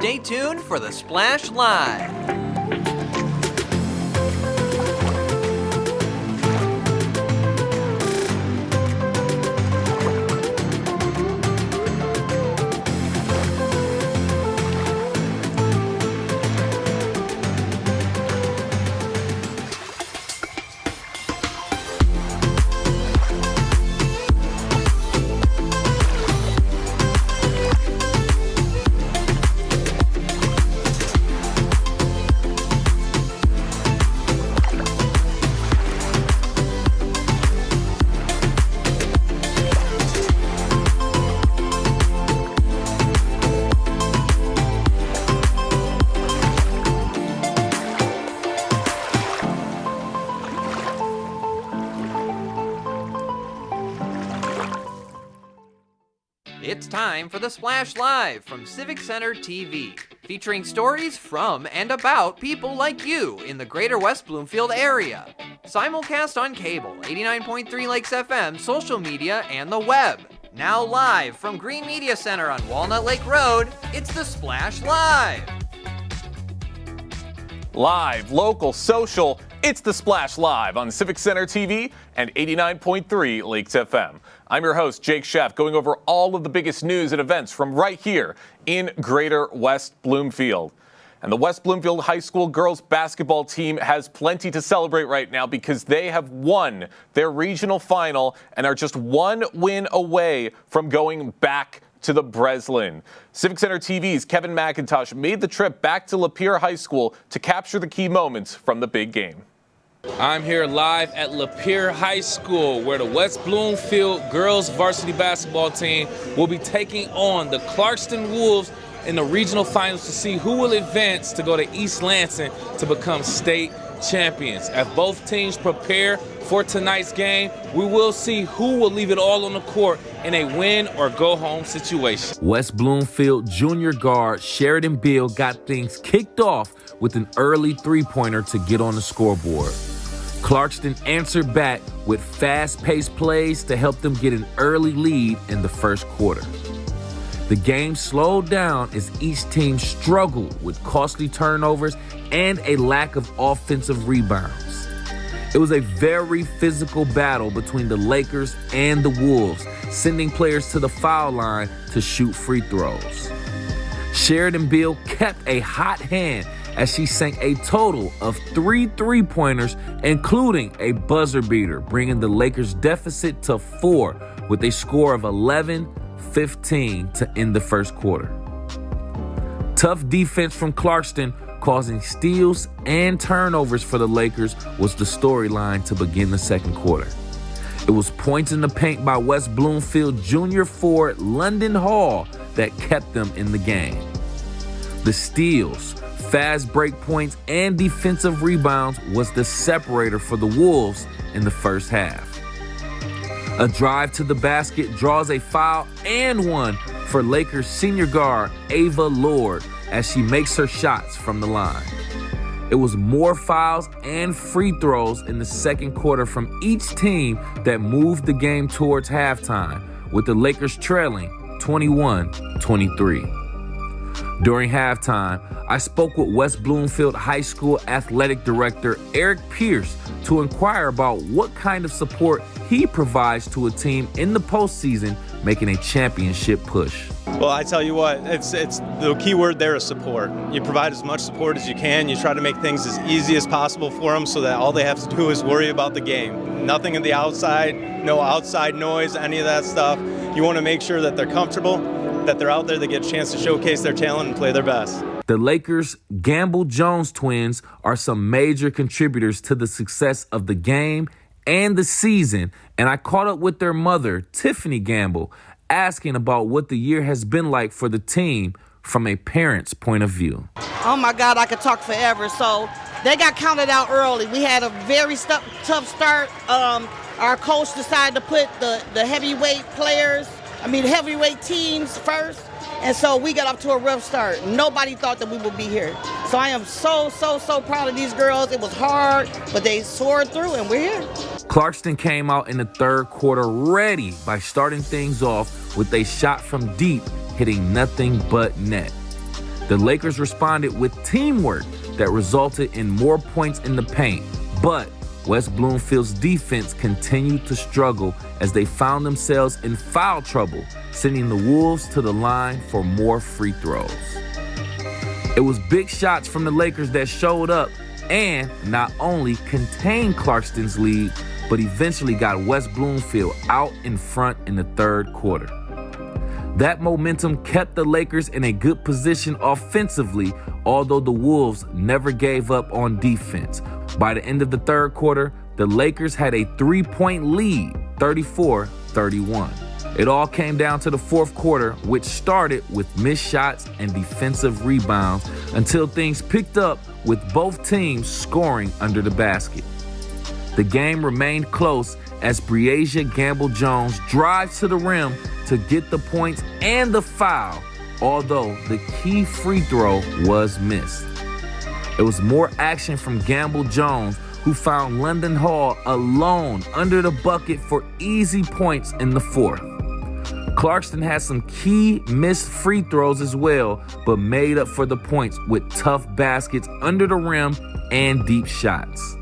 Stay tuned for the Splash Live. It's time for the Splash Live from Civic Center TV, featuring stories from and about people like you in the Greater West Bloomfield area. Simulcast on cable, 89.3 Lakes FM, social media, and the web. Now live from Green Media Center on Walnut Lake Road, it's the Splash Live. Live, local, social, it's the Splash Live on Civic Center TV and 89.3 Lakes FM. I'm your host, Jake Sheff, going over all of the biggest news and events from right here in Greater West Bloomfield. And the West Bloomfield High School girls basketball team has plenty to celebrate right now because they have won their regional final and are just one win away from going back to the Breslin. Civic Center TV's Kevin McIntosh made the trip back to Lapeer High School to capture the key moments from the big game. I'm here live at Lapeer High School, where the West Bloomfield girls varsity basketball team will be taking on the Clarkston Wolves in the regional finals to see who will advance to go to East Lansing to become state champions. As both teams prepare for tonight's game, we will see who will leave it all on the court in a win or go home situation. West Bloomfield junior guard Sheridan Beal got things kicked off with an early three-pointer to get on the scoreboard. Clarkston answered back with fast-paced plays to help them get an early lead in the first quarter. The game slowed down as each team struggled with costly turnovers and a lack of offensive rebounds. It was a very physical battle between the Lakers and the Wolves, sending players to the foul line to shoot free throws. Sheridan Beal kept a hot hand as she sank a total of 3 three-pointers, including a buzzer beater, bringing the Lakers' deficit to 4 with a score of 11-15 to end the first quarter. Tough defense from Clarkston, causing steals and turnovers for the Lakers, was the storyline to begin the second quarter. It was points in the paint by West Bloomfield junior forward London Hall that kept them in the game. The steals, fast break points, and defensive rebounds was the separator for the Wolves in the first half. A drive to the basket draws a foul and one for Lakers senior guard Ava Lord as she makes her shots from the line. It was more fouls and free throws in the second quarter from each team that moved the game towards halftime, with the Lakers trailing 21-23. During halftime, I spoke with West Bloomfield High School Athletic Director Eric Pierce to inquire about what kind of support he provides to a team in the postseason making a championship push. Well, I tell you what, it's the key word there is support. You provide as much support as you can. You try to make things as easy as possible for them so that all they have to do is worry about the game. Nothing on the outside, no outside noise, any of that stuff. You want to make sure that they're comfortable, that they're out there, they get a chance to showcase their talent and play their best. The Lakers' Gamble-Jones twins are some major contributors to the success of the game and the season, and I caught up with their mother, Tiffany Gamble, asking about what the year has been like for the team from a parent's point of view. Oh my God, I could talk forever. So they got counted out early. We had a very tough start. Our coach decided to put the heavyweight teams first. And so we got off to a rough start. Nobody thought that we would be here. So I am so proud of these girls. It was hard, but they soared through and we're here. Clarkston came out in the third quarter ready by starting things off with a shot from deep, hitting nothing but net. The Lakers responded with teamwork that resulted in more points in the paint, but West Bloomfield's defense continued to struggle as they found themselves in foul trouble, sending the Wolves to the line for more free throws. It was big shots from the Lakers that showed up and not only contained Clarkston's lead, but eventually got West Bloomfield out in front in the third quarter. That momentum kept the Lakers in a good position offensively, although the Wolves never gave up on defense. By the end of the third quarter, the Lakers had a 3-point lead, 34-31. It all came down to the fourth quarter, which started with missed shots and defensive rebounds until things picked up with both teams scoring under the basket. The game remained close as Breasia Gamble-Jones drives to the rim to get the points and the foul, although the key free throw was missed. It was more action from Gamble-Jones, who found London Hall alone under the bucket for easy points in the fourth. Clarkston had some key missed free throws as well, but made up for the points with tough baskets under the rim and deep shots.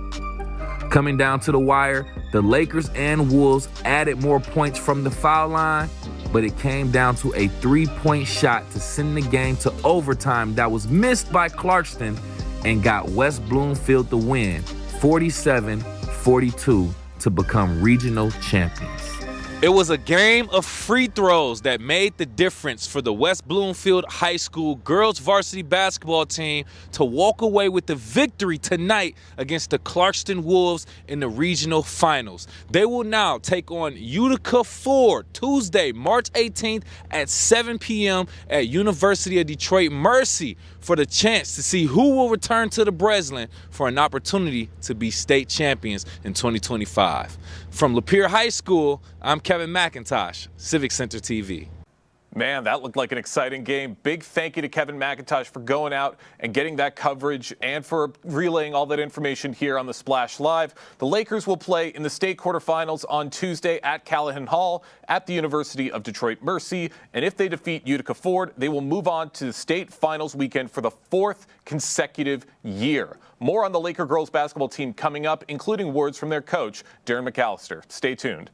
Coming down to the wire, the Lakers and Wolves added more points from the foul line, but it came down to a 3-point shot to send the game to overtime that was missed by Clarkston and got West Bloomfield the win, 47-42, to become regional champions. It was a game of free throws that made the difference for the West Bloomfield High School girls varsity basketball team to walk away with the victory tonight against the Clarkston Wolves in the regional finals. They will now take on Utica Ford Tuesday, March 18th at 7 p.m. at University of Detroit Mercy for the chance to see who will return to the Breslin for an opportunity to be state champions in 2025. From Lapeer High School, I'm Kevin McIntosh, Civic Center TV. Man, that looked like an exciting game. Big thank you to Kevin McIntosh for going out and getting that coverage and for relaying all that information here on the Splash Live. The Lakers will play in the state quarterfinals on Tuesday at Callahan Hall at the University of Detroit Mercy. And if they defeat Utica Ford, they will move on to the state finals weekend for the 4th consecutive year. More on the Laker girls basketball team coming up, including words from their coach, Darren McAllister. Stay tuned.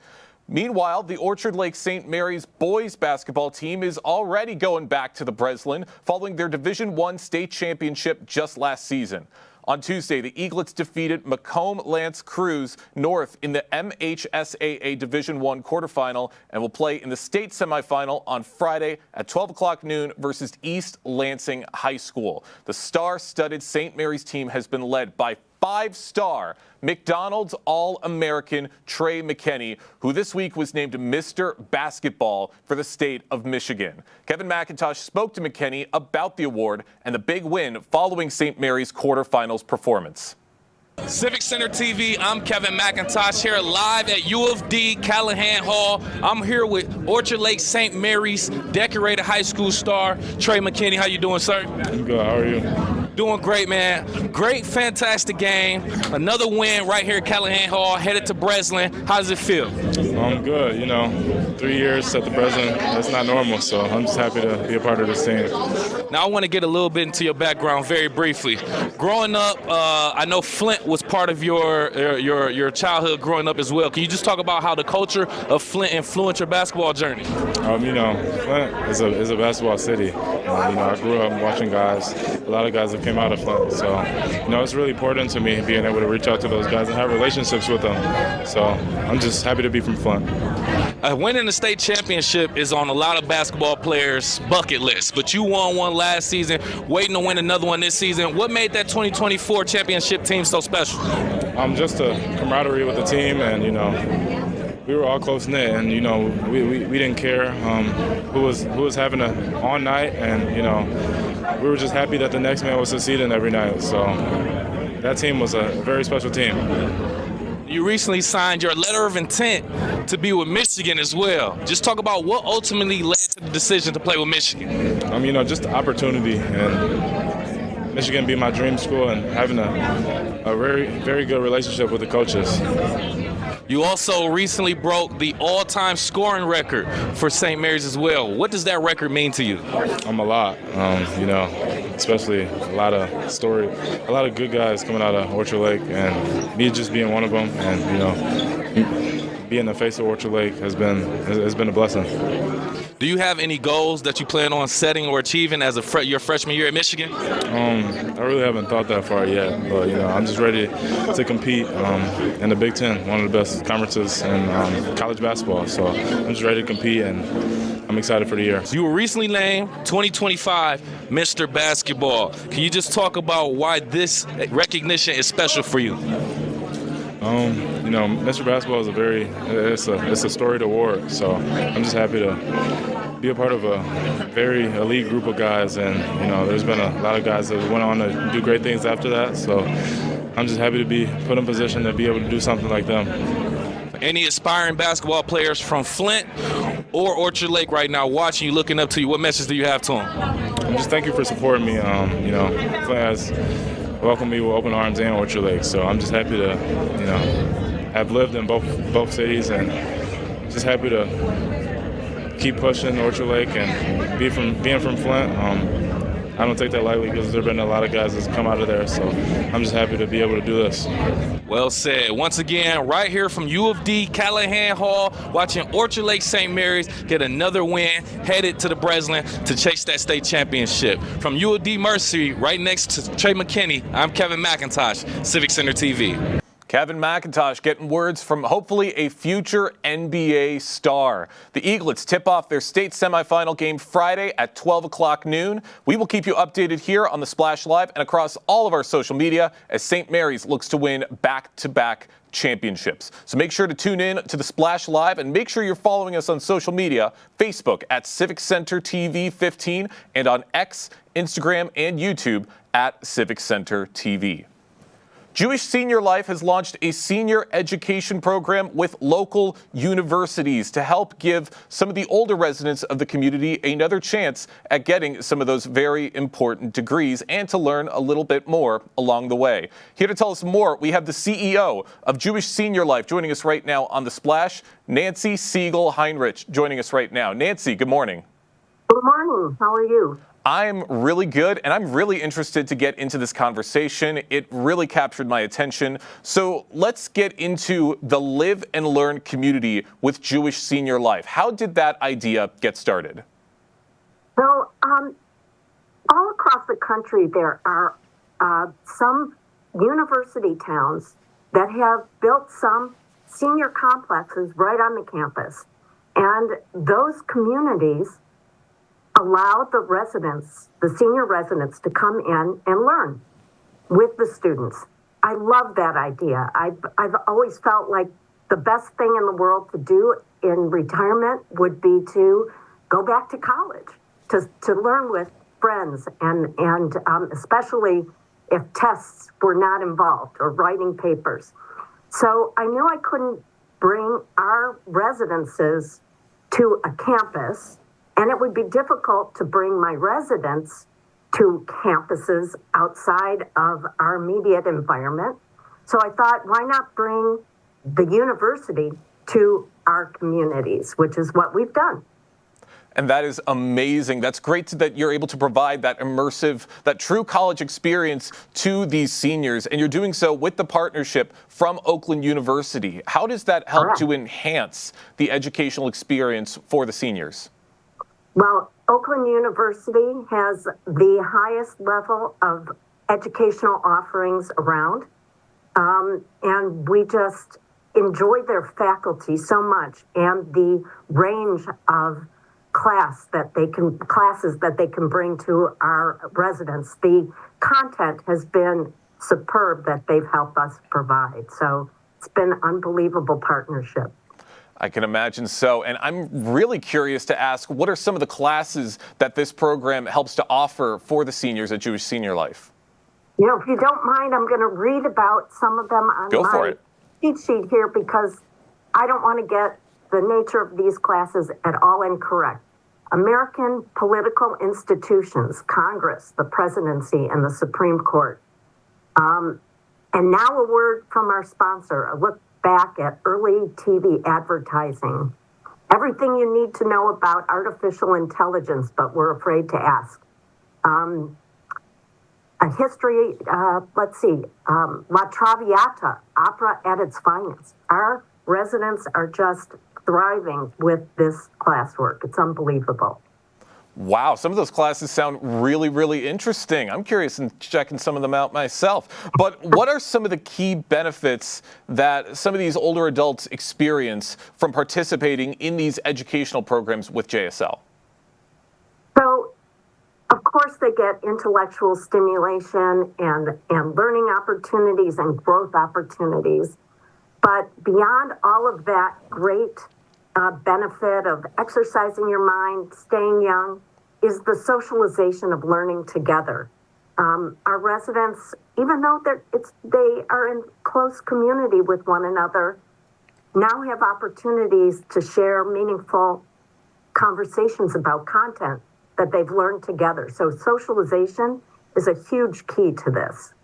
Meanwhile, the Orchard Lake St. Mary's boys basketball team is already going back to the Breslin following their Division I state championship just last season. On Tuesday, the Eaglets defeated Macomb Lance Cruz North in the MHSAA Division I quarterfinal and will play in the state semifinal on Friday at 12 o'clock noon versus East Lansing High School. The star-studded St. Mary's team has been led by 5-star McDonald's All-American Trey McKinney, who this week was named Mr. Basketball for the state of Michigan. Kevin McIntosh spoke to McKinney about the award and the big win following St. Mary's quarterfinals performance. Civic Center TV, I'm Kevin McIntosh here live at U of D Callahan Hall. I'm here with Orchard Lake St. Mary's decorated high school star, Trey McKinney. How you doing, sir? I'm good. How are you? Doing great, man. Great, fantastic game. Another win right here at Callahan Hall, headed to Breslin. How does it feel? I'm good. 3 years at the Breslin, that's not normal, so I'm just happy to be a part of this team. Now, I want to get a little bit into your background very briefly. Growing up, I know Flint was part of your childhood growing up as well. Can you just talk about how the culture of Flint influenced your basketball journey? Flint is a basketball city. I grew up watching guys. A lot of guys that came out of Flint. So, it's really important to me being able to reach out to those guys and have relationships with them. So I'm just happy to be from Flint. Winning the state championship is on a lot of basketball players' bucket list, but you won one last season, waiting to win another one this season. What made that 2024 championship team so special? Just the camaraderie with the team, and we were all close knit, and we didn't care who was having an on night, and we were just happy that the next man was succeeding every night. So that team was a very special team. You recently signed your letter of intent to be with Michigan as well. Just talk about what ultimately led to the decision to play with Michigan. Just the opportunity, and Michigan being my dream school, and having a very, very good relationship with the coaches. You also recently broke the all-time scoring record for St. Mary's as well. What does that record mean to you? A lot. especially a lot of good guys coming out of Orchard Lake, and me just being one of them, and being the face of Orchard Lake has been a blessing. Do you have any goals that you plan on setting or achieving as your freshman year at Michigan? I really haven't thought that far yet, but I'm just ready to compete in the Big Ten, one of the best conferences in college basketball. So I'm just ready to compete, and I'm excited for the year. You were recently named 2025 Mr. Basketball. Can you just talk about why this recognition is special for you? Mr. Basketball is it's a storied award, so I'm just happy to be a part of a very elite group of guys, and there's been a lot of guys that went on to do great things after that, so I'm just happy to be put in position to be able to do something like them. Any aspiring basketball players from Flint or Orchard Lake right now watching you, looking up to you, what message do you have to them? Just thank you for supporting me. Flint has welcomed me with open arms and Orchard Lake, so I'm just happy to, have lived in both cities, and just happy to keep pushing Orchard Lake and being from Flint. I don't take that lightly because there have been a lot of guys that's come out of there, so I'm just happy to be able to do this. Well said. Once again, right here from U of D, Callahan Hall, watching Orchard Lake St. Mary's get another win, headed to the Breslin to chase that state championship. From U of D Mercy, right next to Trey McKinney, I'm Kevin McIntosh, Civic Center TV. Kevin McIntosh getting words from hopefully a future NBA star. The Eaglets tip off their state semifinal game Friday at 12 o'clock noon. We will keep you updated here on the Splash Live and across all of our social media as St. Mary's looks to win back-to-back championships. So make sure to tune in to the Splash Live and make sure you're following us on social media, Facebook at Civic Center TV 15 and on X, Instagram, and YouTube at Civic Center TV. Jewish Senior Life has launched a senior education program with local universities to help give some of the older residents of the community another chance at getting some of those very important degrees and to learn a little bit more along the way. Here to tell us more, we have the CEO of Jewish Senior Life joining us right now on The Splash, Nancy Siegel-Heinrich, joining us right now. Nancy, good morning. Good morning. How are you? I'm really good, and I'm really interested to get into this conversation. It really captured my attention. So let's get into the live and learn community with Jewish Senior Life. How did that idea get started? So all across the country, there are some university towns that have built some senior complexes right on the campus. And those communities allow the residents, the senior residents, to come in and learn with the students. I love that idea. I've always felt like the best thing in the world to do in retirement would be to go back to college, to learn with friends, and especially if tests were not involved or writing papers. So I knew I couldn't bring our residences to a campus, and it would be difficult to bring my residents to campuses outside of our immediate environment. So I thought, why not bring the university to our communities, which is what we've done. And that is amazing. That's great that you're able to provide that immersive, that true college experience to these seniors. And you're doing so with the partnership from Oakland University. How does that help to enhance the educational experience for the seniors? Well, Oakland University has the highest level of educational offerings around. And we just enjoy their faculty so much and the range of classes that they can bring to our residents. The content has been superb that they've helped us provide. So it's been an unbelievable partnership. I can imagine so. And I'm really curious to ask, what are some of the classes that this program helps to offer for the seniors at Jewish Senior Life? You know, if you don't mind, I'm going to read about some of them on my cheat sheet here because I don't want to get the nature of these classes at all incorrect. American political institutions, Congress, the presidency, and the Supreme Court. And now a word from our sponsor, a look back at early TV advertising. Everything you need to know about artificial intelligence, but we're afraid to ask. a history, La Traviata, opera at its finest. Our residents are just thriving with this classwork. It's unbelievable. Wow, some of those classes sound really, really interesting. I'm curious in checking some of them out myself. But what are some of the key benefits that some of these older adults experience from participating in these educational programs with JSL? So, of course, they get intellectual stimulation and learning opportunities and growth opportunities. But beyond all of that great benefit of exercising your mind, staying young, is the socialization of learning together. Our residents, even though they are in close community with one another, now have opportunities to share meaningful conversations about content that they've learned together. So socialization is a huge key to this.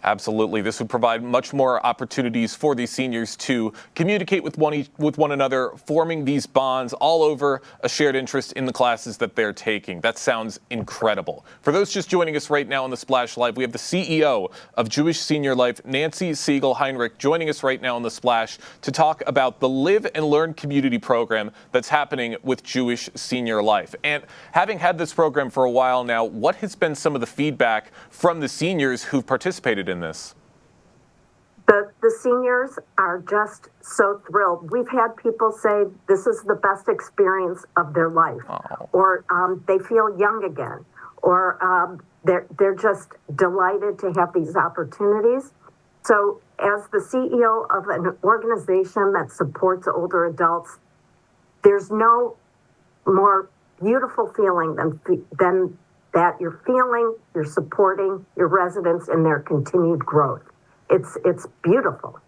Absolutely. This would provide much more opportunities for these seniors to communicate with one another, forming these bonds all over a shared interest in the classes that they're taking. That sounds incredible. For those just joining us right now on the Splash Live, we have the CEO of Jewish Senior Life, Nancy Siegel-Heinrich, joining us right now on the Splash to talk about the Live and Learn community program that's happening with Jewish Senior Life. And having had this program for a while now, what has been some of the feedback from the seniors who've participated in this? The seniors are just so thrilled. We've had people say this is the best experience of their life, or they feel young again, or they're just delighted to have these opportunities. So as the CEO of an organization that supports older adults, there's no more beautiful feeling than that you're supporting your residents in their continued growth. It's beautiful.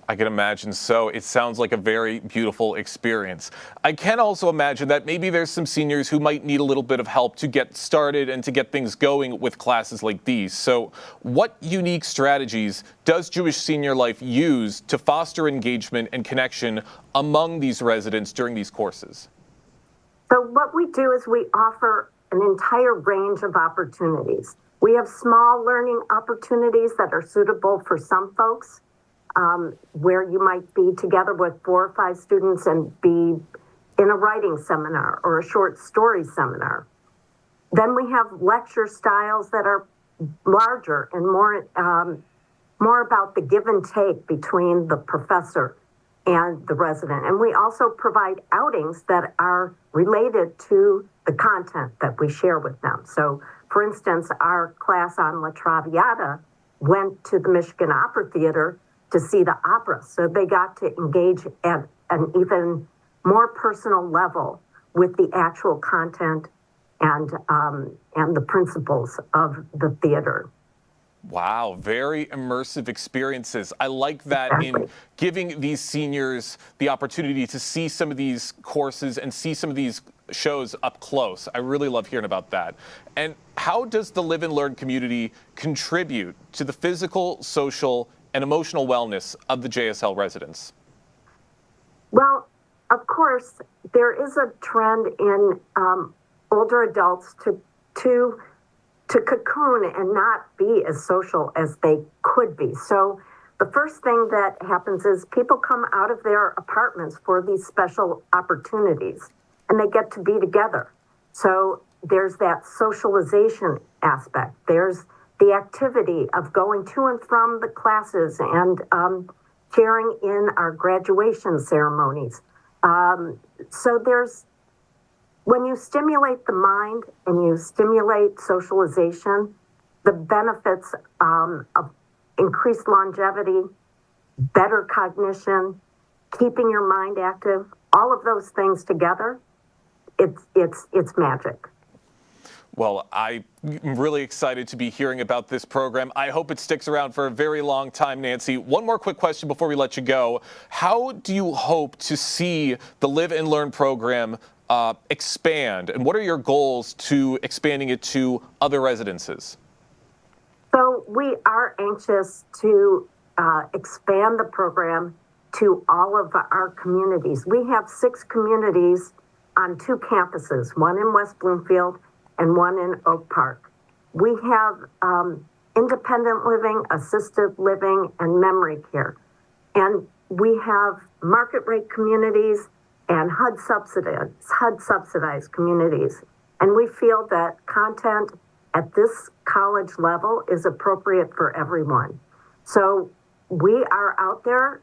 I can imagine so. It sounds like a very beautiful experience. I can also imagine that maybe there's some seniors who might need a little bit of help to get started and to get things going with classes like these. So what unique strategies does Jewish Senior Life use to foster engagement and connection among these residents during these courses? So what we do is we offer an entire range of opportunities. We have small learning opportunities that are suitable for some folks, where you might be together with 4 or 5 students and be in a writing seminar or a short story seminar. Then we have lecture styles that are larger and more about the give and take between the professor and the resident. And we also provide outings that are related to the content that we share with them. So, for instance, our class on La Traviata went to the Michigan Opera Theater to see the opera. So they got to engage at an even more personal level with the actual content and the principles of the theater. Wow, very immersive experiences. I like that in giving these seniors the opportunity to see some of these courses and see some of these shows up close. I really love hearing about that. And how does the Live and Learn community contribute to the physical, social, and emotional wellness of the JSL residents? Well, of course, there is a trend in older adults to cocoon and not be as social as they could be. So the first thing that happens is people come out of their apartments for these special opportunities and they get to be together. So there's that socialization aspect. There's the activity of going to and from the classes and sharing in our graduation ceremonies. So when you stimulate the mind and you stimulate socialization, the benefits of increased longevity, better cognition, keeping your mind active, all of those things together, it's magic. Well, I'm really excited to be hearing about this program. I hope it sticks around for a very long time, Nancy. One more quick question before we let you go. How do you hope to see the Live and Learn program expand, and what are your goals to expanding it to other residences? So we are anxious to expand the program to all of our communities. We have 6 communities on 2 campuses, one in West Bloomfield and one in Oak Park. we have independent living, assisted living, and memory care. And we have market rate communities and HUD subsidized communities. And we feel that content at this college level is appropriate for everyone. So we are out there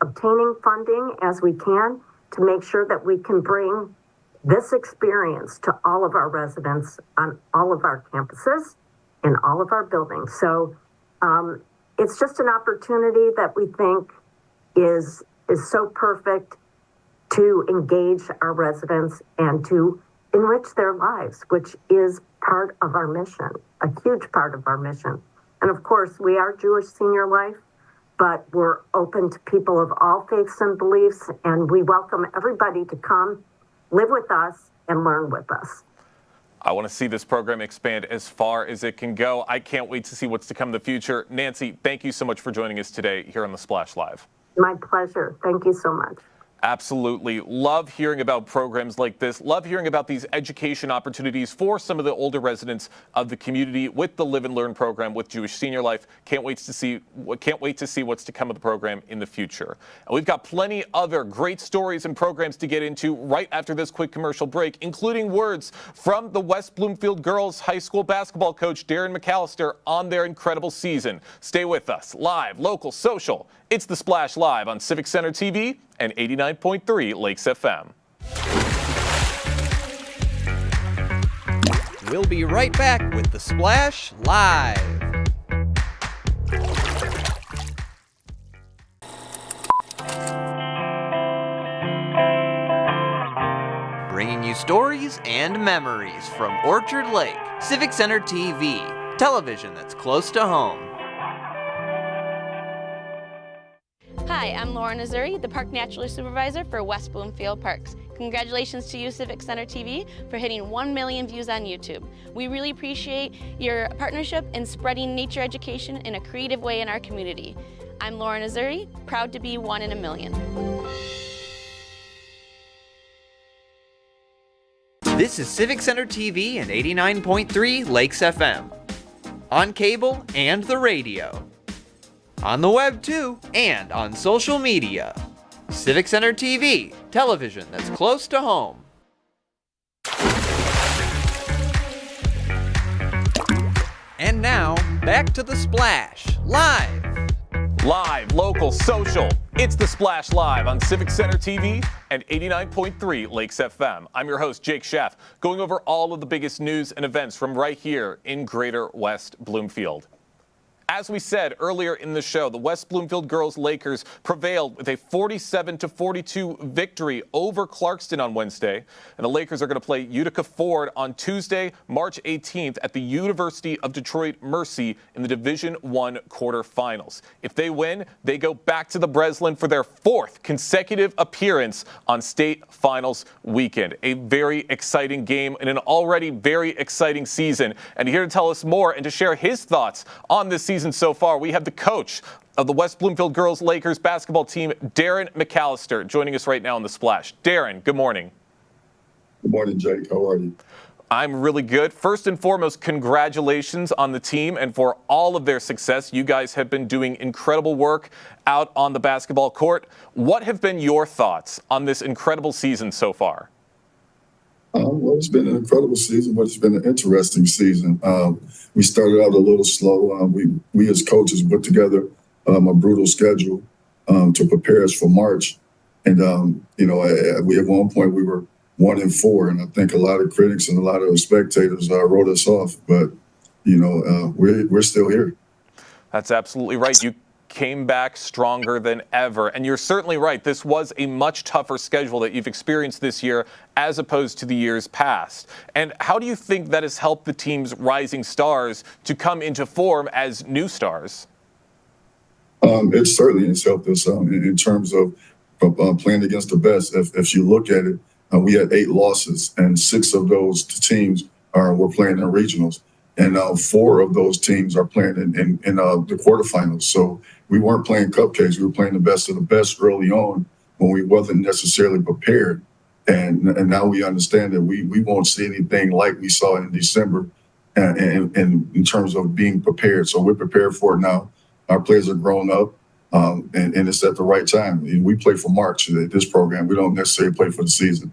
obtaining funding as we can to make sure that we can bring this experience to all of our residents on all of our campuses, in all of our buildings. So it's just an opportunity that we think is so perfect to engage our residents and to enrich their lives, which is part of our mission, a huge part of our mission. And of course, we are Jewish Senior Life, but we're open to people of all faiths and beliefs, and we welcome everybody to come live with us and learn with us. I want to see this program expand as far as it can go. I can't wait to see what's to come in the future. Nancy, thank you so much for joining us today here on the Splash Live. My pleasure. Thank you so much. Absolutely. Love hearing about programs like this. Love hearing about these education opportunities for some of the older residents of the community with the Live and Learn program with Jewish Senior Life. Can't wait to see what's to come of the program in the future. And we've got plenty other great stories and programs to get into right after this quick commercial break, including words from the West Bloomfield Girls High School basketball coach Darren McAllister on their incredible season. Stay with us. Live, local, social. It's the Splash Live on Civic Center TV and 89.3 Lakes FM. We'll be right back with the Splash Live. Bringing you stories and memories from Orchard Lake, Civic Center TV, television that's close to home. Hi, I'm Lauren Azuri, the Park Naturalist Supervisor for West Bloomfield Parks. Congratulations to you, Civic Center TV, for hitting 1 million views on YouTube. We really appreciate your partnership in spreading nature education in a creative way in our community. I'm Lauren Azuri, proud to be 1 in a million. This is Civic Center TV and 89.3 Lakes FM. On cable and the radio. On the web too, and on social media. Civic Center TV, television that's close to home. And now, back to the Splash, live. Live, local, social. It's the Splash Live on Civic Center TV and 89.3 Lakes FM. I'm your host, Jake Schaff, going over all of the biggest news and events from right here in Greater West Bloomfield. As we said earlier in the show, the West Bloomfield Girls Lakers prevailed with a 47-42 victory over Clarkston on Wednesday. And the Lakers are going to play Utica Ford on Tuesday, March 18th at the University of Detroit Mercy in the Division I quarterfinals. If they win, they go back to the Breslin for their 4th consecutive appearance on state finals weekend. A very exciting game in an already very exciting season. And here to tell us more and to share his thoughts on this season so far, we have the coach of the West Bloomfield Girls Lakers basketball team, Darren McAllister, joining us right now on the Splash. Darren, good morning. Good morning, Jake. How are you? I'm really good. First and foremost, congratulations on the team and for all of their success. You guys have been doing incredible work out on the basketball court. What have been your thoughts on this incredible season so far? Well, it's been an incredible season, but it's been an interesting season. We started out a little slow. We as coaches put together a brutal schedule to prepare us for March. And, we at one point we were 1-4, and I think a lot of critics and a lot of spectators wrote us off. But, we're still here. That's absolutely right. You came back stronger than ever. And you're certainly right. This was a much tougher schedule that you've experienced this year as opposed to the years past. And how do you think that has helped the team's rising stars to come into form as new stars? It certainly has helped us in terms of playing against the best. If you look at it, we had 8 losses, and 6 of those teams were playing in regionals. And 4 of those teams are playing in the quarterfinals. So we weren't playing cupcakes. We were playing the best of the best early on when we wasn't necessarily prepared. And now we understand that we won't see anything like we saw in December and in terms of being prepared. So we're prepared for it now. Our players are grown up, and it's at the right time. We play for March at this program. We don't necessarily play for the season.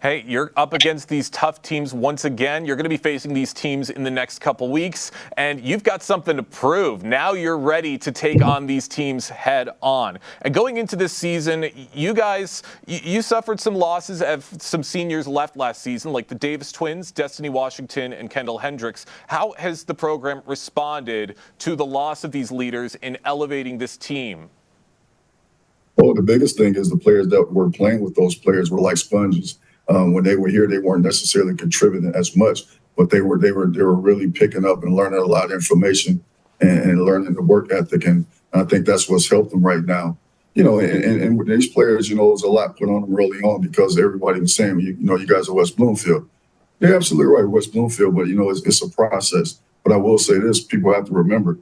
Hey, you're up against these tough teams once again. You're going to be facing these teams in the next couple weeks, and you've got something to prove. Now you're ready to take on these teams head on. And going into this season, you guys, you suffered some losses as some seniors left last season, like the Davis twins, Destiny Washington, and Kendall Hendricks. How has the program responded to the loss of these leaders in elevating this team? Well, the biggest thing is the players that were playing with those players were like sponges. When they were here, they weren't necessarily contributing as much, but they were really picking up and learning a lot of information and learning the work ethic. And I think that's what's helped them right now. And with these players, there's a lot put on them early on because everybody was saying, you guys are West Bloomfield. They're absolutely right, West Bloomfield, but it's a process. But I will say this: people have to remember,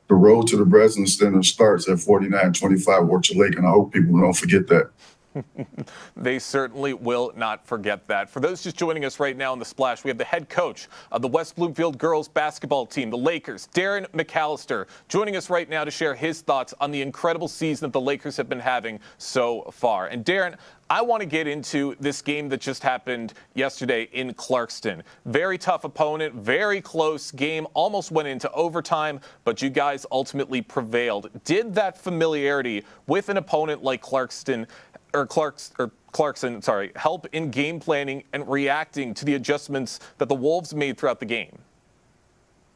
the road to the Breslin Center starts at 4925 Orchard Lake, and I hope people don't forget that. They certainly will not forget that. For those just joining us right now in the Splash, we have the head coach of the West Bloomfield girls basketball team, the Lakers, Darren McAllister, joining us right now to share his thoughts on the incredible season that the Lakers have been having so far. And Darren, I want to get into this game that just happened yesterday in Clarkston. Very tough opponent, very close game, almost went into overtime, but you guys ultimately prevailed. Did that familiarity with an opponent like Clarkson help in game planning and reacting to the adjustments that the Wolves made throughout the game?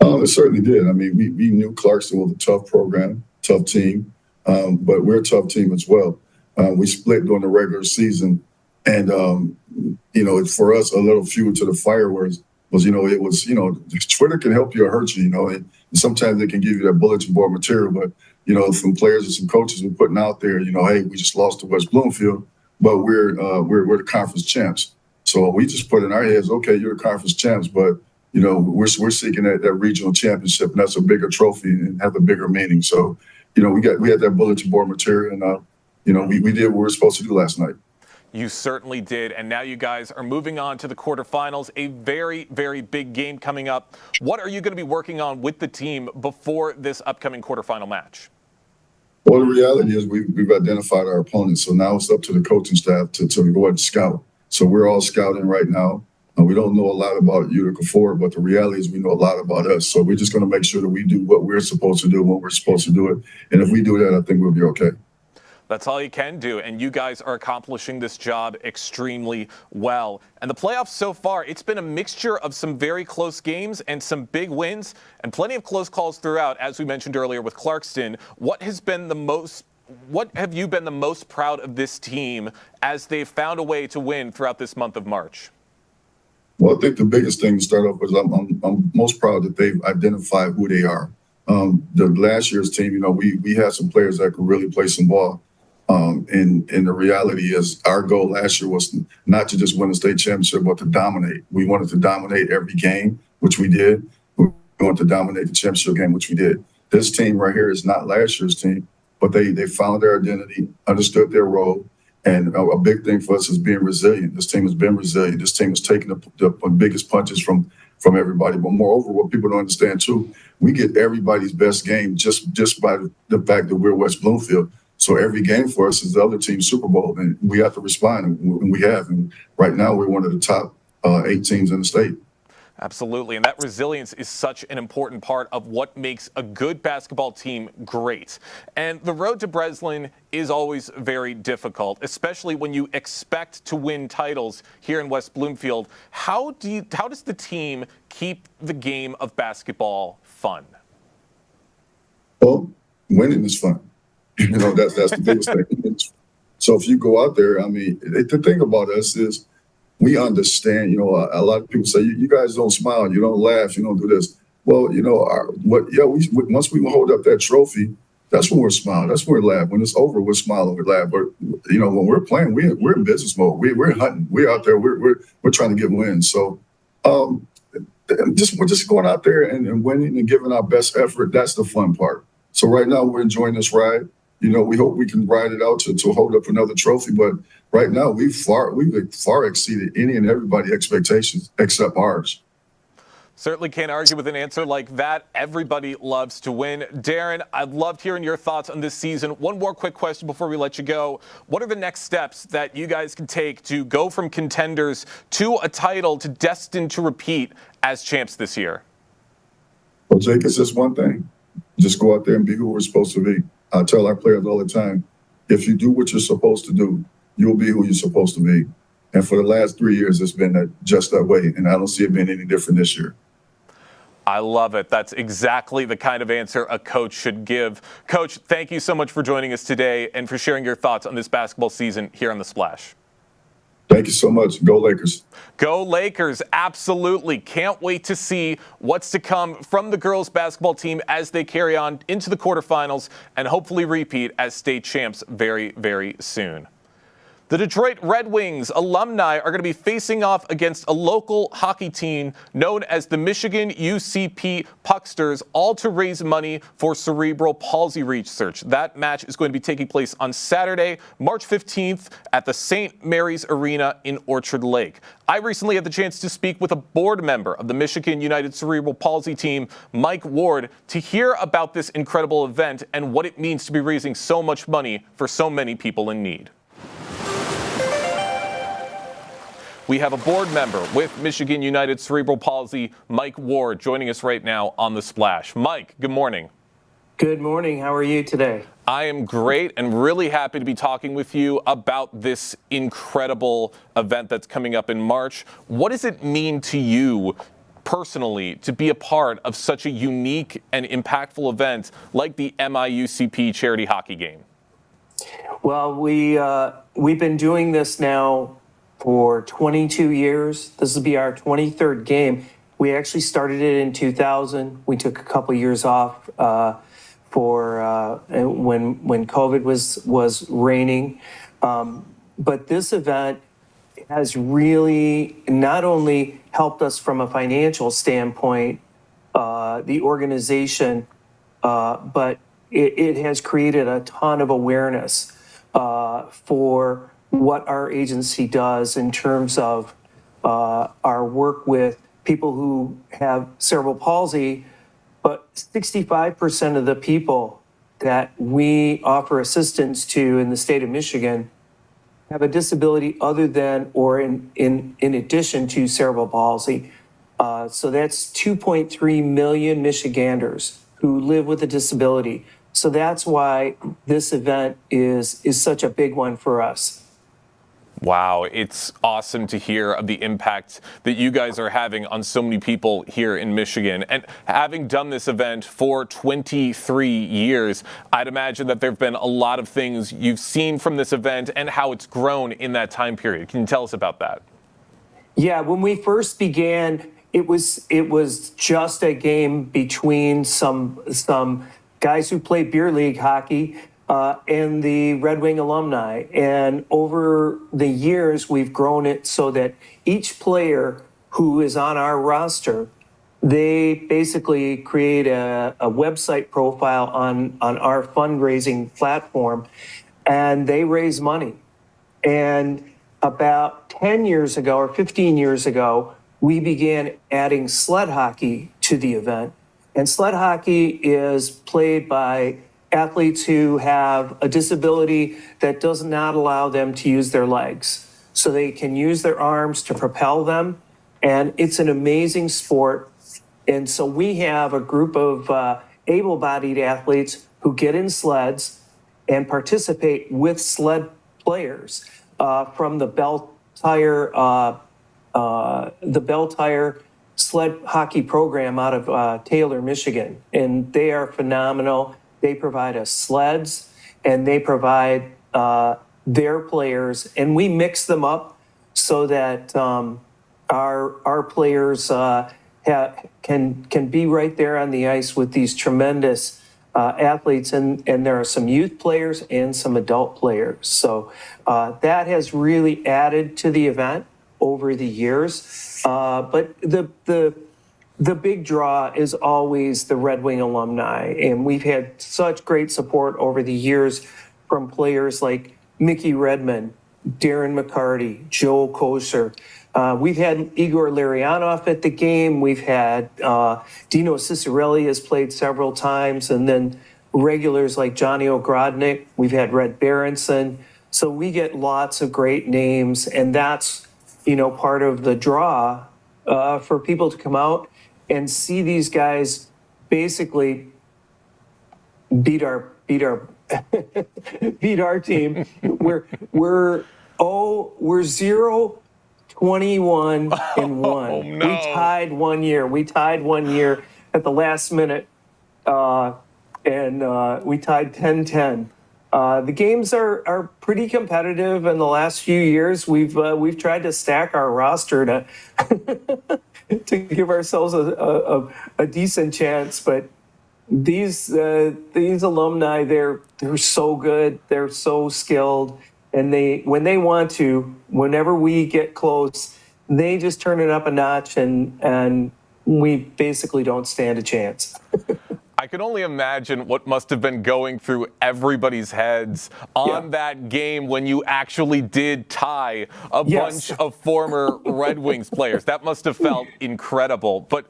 It certainly did. I mean, we knew Clarkston was a tough program, tough team, but we're a tough team as well. We split during the regular season, and for us, a little fuel to the fire was Twitter can help you or hurt you, and sometimes it can give you that bulletin board material, but some players and some coaches were putting out there, hey, we just lost to West Bloomfield, but we're the conference champs. So we just put in our heads, okay, you're the conference champs, but we're seeking that regional championship, and that's a bigger trophy and have a bigger meaning. So we had that bulletin board material, and we did what we were supposed to do last night. You certainly did, and now you guys are moving on to the quarterfinals, a very, very big game coming up. What are you going to be working on with the team before this upcoming quarterfinal match? Well, the reality is we've identified our opponents, so now it's up to the coaching staff to go ahead and scout. So we're all scouting right now. We don't know a lot about Utica Ford, but the reality is we know a lot about us. So we're just going to make sure that we do what we're supposed to do when we're supposed to do it. And if we do that, I think we'll be okay. That's all you can do, and you guys are accomplishing this job extremely well. And the playoffs so far, it's been a mixture of some very close games and some big wins and plenty of close calls throughout, as we mentioned earlier with Clarkston. What have you been the most proud of this team as they've found a way to win throughout this month of March? Well, I think the biggest thing to start off with is I'm most proud that they've identified who they are. The last year's team, we had some players that could really play some ball. And the reality is our goal last year was not to just win the state championship, but to dominate. We wanted to dominate every game, which we did. We wanted to dominate the championship game, which we did. This team right here is not last year's team, but they found their identity, understood their role. And a big thing for us is being resilient. This team has been resilient. This team has taken the biggest punches from everybody. But moreover, what people don't understand too, we get everybody's best game just by the fact that we're West Bloomfield. So every game for us is the other team's Super Bowl, and we have to respond, and we have. And right now, we're one of the top 8 teams in the state. Absolutely, and that resilience is such an important part of what makes a good basketball team great. And the road to Breslin is always very difficult, especially when you expect to win titles here in West Bloomfield. How does the team keep the game of basketball fun? Well, winning is fun. That's the biggest thing. So if you go out there, the thing about us is we understand, a lot of people say, you guys don't smile, you don't laugh, you don't do this. Well, once we hold up that trophy, that's when we're smiling, that's when we laugh. When it's over, we're smiling, we laugh. But, when we're playing, we're in business mode. We're hunting. We're out there. We're trying to get wins. So we're just going out there and winning and giving our best effort. That's the fun part. So right now we're enjoying this ride. We hope we can ride it out to hold up another trophy. But right now, we've far exceeded any and everybody's expectations except ours. Certainly can't argue with an answer like that. Everybody loves to win. Darren, I'd love hearing your thoughts on this season. One more quick question before we let you go. What are the next steps that you guys can take to go from contenders to a title to destined to repeat as champs this year? Well, Jake, it's just one thing. Just go out there and be who we're supposed to be. I tell our players all the time, if you do what you're supposed to do, you'll be who you're supposed to be. And for the last 3 years, it's been just that way. And I don't see it being any different this year. I love it. That's exactly the kind of answer a coach should give. Coach, thank you so much for joining us today and for sharing your thoughts on this basketball season here on The Splash. Thank you so much. Go Lakers. Go Lakers. Absolutely. Can't wait to see what's to come from the girls basketball team as they carry on into the quarterfinals and hopefully repeat as state champs very, very soon. The Detroit Red Wings alumni are going to be facing off against a local hockey team known as the Michigan UCP Pucksters, all to raise money for cerebral palsy research. That match is going to be taking place on Saturday, March 15th at the St. Mary's Arena in Orchard Lake. I recently had the chance to speak with a board member of the Michigan United Cerebral Palsy team, Mike Ward, to hear about this incredible event and what it means to be raising so much money for so many people in need. We have a board member with Michigan United Cerebral Palsy, Mike Ward, joining us right now on The Splash. Mike, good morning. Good morning. How are you today? I am great and really happy to be talking with you about this incredible event that's coming up in March. What does it mean to you personally to be a part of such a unique and impactful event like the MIUCP charity hockey game? Well, we've been doing this now for 22 years. This will be our 23rd game. We actually started it in 2000. We took a couple years off for when COVID was reigning. But this event has really not only helped us from a financial standpoint, the organization, but it has created a ton of awareness for what our agency does in terms of our work with people who have cerebral palsy. But 65% of the people that we offer assistance to in the state of Michigan have a disability other than or in addition to cerebral palsy. So that's 2.3 million Michiganders who live with a disability. So that's why this event is such a big one for us. Wow, it's awesome to hear of the impact that you guys are having on so many people here in Michigan. And having done this event for 23 years, I'd imagine that there have been a lot of things you've seen from this event and how it's grown in that time period. Can you tell us about that? Yeah, when we first began, it was just a game between some guys who played beer league hockey and the Red Wing alumni. And over the years, we've grown it so that each player who is on our roster, they basically create a website profile on our fundraising platform, and they raise money. And about 10 years ago or 15 years ago, we began adding sled hockey to the event. And sled hockey is played by athletes who have a disability that does not allow them to use their legs. So they can use their arms to propel them. And it's an amazing sport. And so we have a group of able-bodied athletes who get in sleds and participate with sled players from the Bell Tire sled hockey program out of Taylor, Michigan. And they are phenomenal. They provide us sleds and they provide their players, and we mix them up so that our players can be right there on the ice with these tremendous athletes, and there are some youth players and some adult players. So that has really added to the event over the years. But the big draw is always the Red Wing alumni, and we've had such great support over the years from players like Mickey Redmond, Darren McCarty, Joel Kosher, We've had Igor Larionov at the game. We've had Dino Cicerelli has played several times, and then regulars like Johnny Ogrodnik. We've had Red Berenson. So we get lots of great names, and that's, part of the draw for people to come out and see these guys basically beat our beat our team. We're 0-21 and 1. Oh, no. We tied 1 year. We tied 1 year at the last minute, and we tied 10-10. The games are pretty competitive. In the last few years, we've tried to stack our roster to to give ourselves a decent chance. But these alumni, they're so good, they're so skilled, and when they want to, whenever we get close, they just turn it up a notch, and we basically don't stand a chance. I can only imagine what must have been going through everybody's heads on that game when you actually did tie a bunch of former Red Wings players. That must have felt incredible. But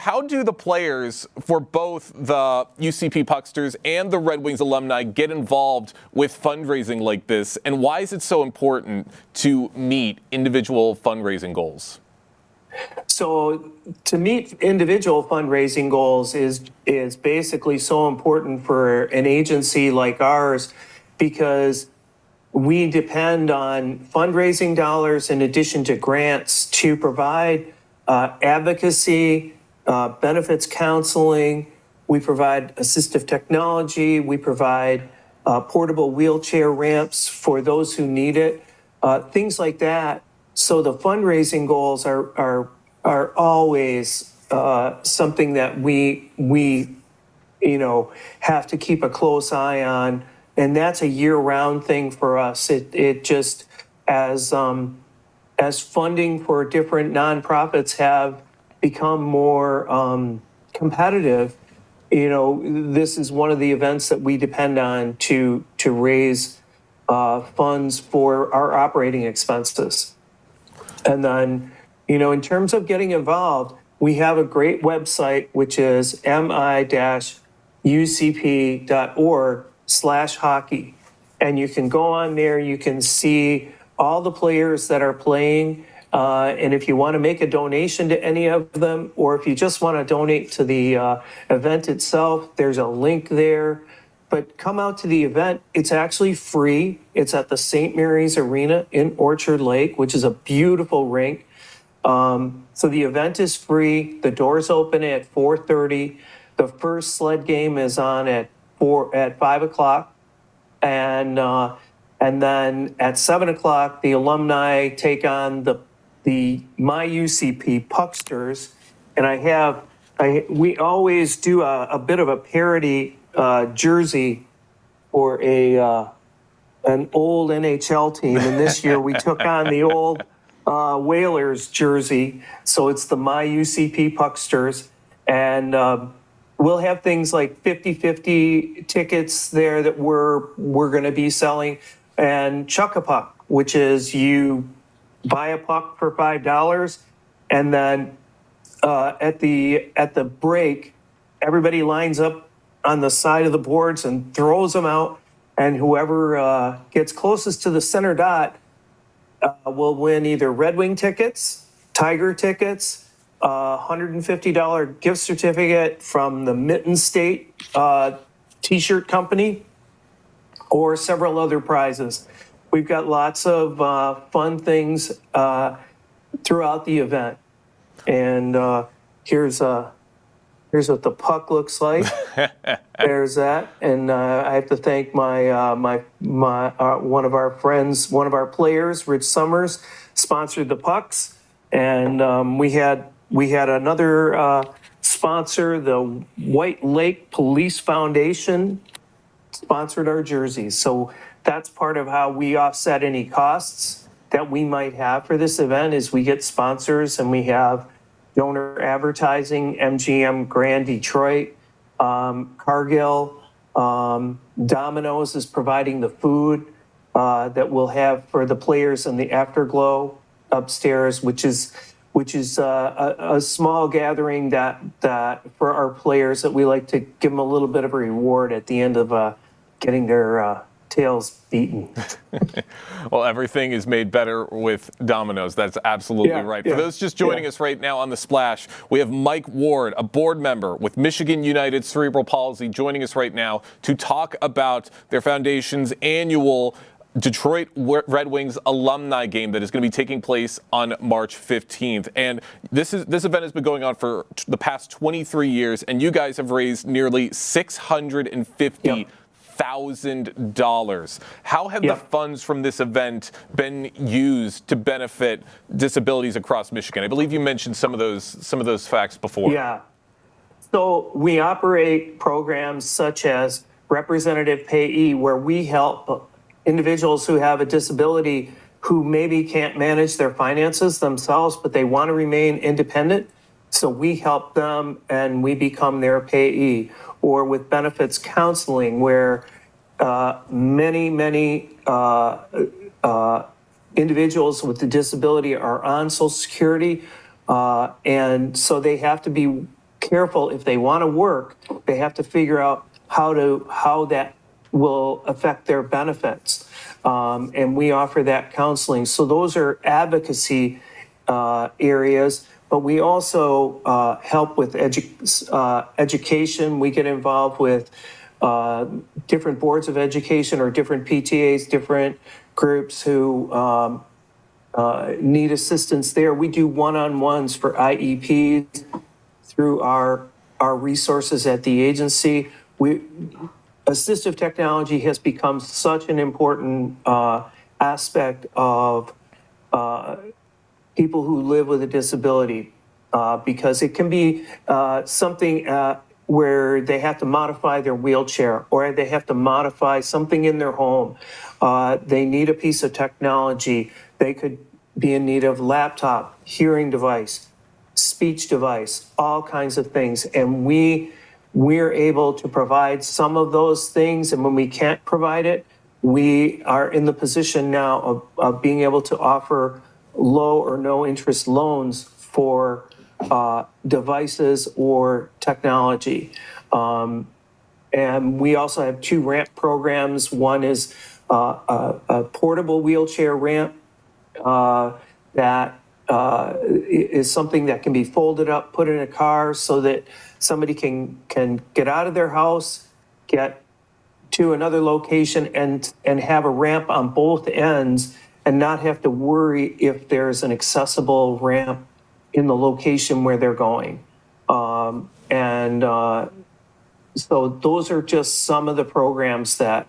how do the players for both the UCP Pucksters and the Red Wings alumni get involved with fundraising like this? And why is it so important to meet individual fundraising goals? So to meet individual fundraising goals is basically so important for an agency like ours, because we depend on fundraising dollars in addition to grants to provide advocacy, benefits counseling. We provide assistive technology. We provide portable wheelchair ramps for those who need it, things like that. So the fundraising goals are always something that we have to keep a close eye on, and that's a year-round thing for us. It just as funding for different nonprofits have become more competitive, this is one of the events that we depend on to raise funds for our operating expenses. And then, in terms of getting involved, we have a great website, which is mi-ucp.org/hockey. And you can go on there, you can see all the players that are playing. And if you want to make a donation to any of them, or if you just want to donate to the event itself, there's a link there. But come out to the event. It's actually free. It's at the St. Mary's Arena in Orchard Lake, which is a beautiful rink. So the event is free. The doors open at 4:30. The first sled game is on at 5 o'clock. And then at 7 o'clock, the alumni take on the My UCP Pucksters. And we always do a bit of a parody jersey for an old NHL team, and this year we took on the old Whalers jersey, so it's the My UCP Pucksters, and we'll have things like 50-50 tickets there that we're going to be selling, and Chuck a Puck, which is you buy a puck for $5, and then at the break, everybody lines up on the side of the boards and throws them out, and whoever gets closest to the center dot will win either Red Wing tickets, Tiger tickets, $150 gift certificate from the Mitten State t-shirt company, or several other prizes. We've got lots of fun things throughout the event, and here's what the puck looks like. There's that, and I have to thank my one of our friends, one of our players, Rich Summers, sponsored the pucks, and we had another sponsor, the White Lake Police Foundation, sponsored our jerseys. So that's part of how we offset any costs that we might have for this event, is we get sponsors, and we have donor advertising, MGM Grand Detroit, Cargill, Domino's is providing the food that we'll have for the players in the Afterglow upstairs, which is a small gathering that for our players that we like to give them a little bit of a reward at the end of getting their tails beaten. Well, everything is made better with Domino's. That's absolutely right. For those just joining us right now on The Splash, we have Mike Ward, a board member with Michigan United Cerebral Palsy, joining us right now to talk about their foundation's annual Detroit Red Wings alumni game that is going to be taking place on March 15th. And this event has been going on for the past 23 years, and you guys have raised nearly $650,000. How have the funds from this event been used to benefit disabilities across Michigan? I believe you mentioned some of those facts before. Yeah. So we operate programs such as Representative Payee, where we help individuals who have a disability who maybe can't manage their finances themselves, but they want to remain independent. So we help them and we become their payee. Or with benefits counseling, where many individuals with the disability are on Social Security, and so they have to be careful. If they want to work, they have to figure out how that will affect their benefits, and we offer that counseling. So those are advocacy areas, but we also help with education. We get involved with different boards of education or different PTAs, different groups who need assistance there. We do one-on-ones for IEPs through our resources at the agency. Assistive technology has become such an important aspect of people who live with a disability because it can be something where they have to modify their wheelchair or they have to modify something in their home. They need a piece of technology. They could be in need of laptop, hearing device, speech device, all kinds of things. And we're able to provide some of those things, and when we can't provide it, we are in the position now of being able to offer low or no interest loans for devices or technology. And we also have 2 ramp programs. One is a portable wheelchair ramp that is something that can be folded up, put in a car so that somebody can get out of their house, get to another location and have a ramp on both ends and not have to worry if there's an accessible ramp in the location where they're going. So those are just some of the programs that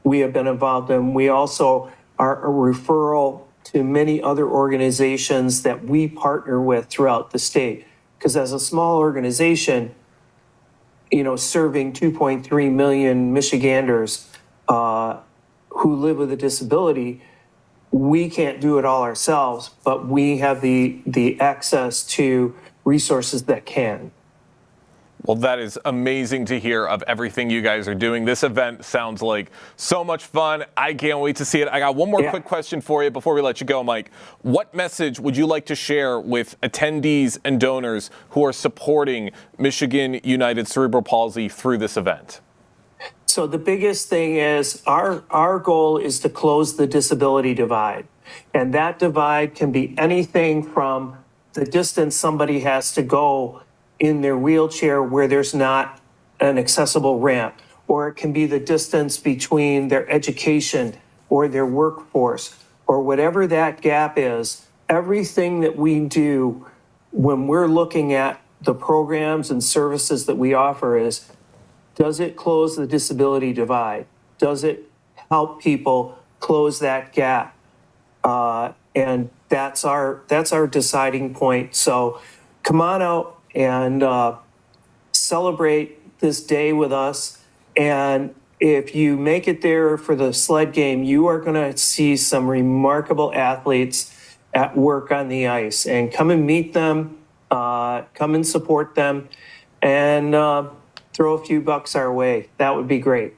we have been involved in. We also are a referral to many other organizations that we partner with throughout the state. Because as a small organization, serving 2.3 million Michiganders who live with a disability, we can't do it all ourselves, but we have the access to resources that can. Well, that is amazing to hear of everything you guys are doing. This event sounds like so much fun. I can't wait to see it. I got one more quick question for you before we let you go, Mike. What message would you like to share with attendees and donors who are supporting Michigan United Cerebral Palsy through this event? So the biggest thing is our goal is to close the disability divide. And that divide can be anything from the distance somebody has to go in their wheelchair where there's not an accessible ramp, or it can be the distance between their education or their workforce, or whatever that gap is. Everything that we do when we're looking at the programs and services that we offer is, does it close the disability divide? Does it help people close that gap? And that's our deciding point. So come on out and celebrate this day with us. And if you make it there for the sled game, you are going to see some remarkable athletes at work on the ice. And come and meet them, come and support them, and throw a few bucks our way. That would be great.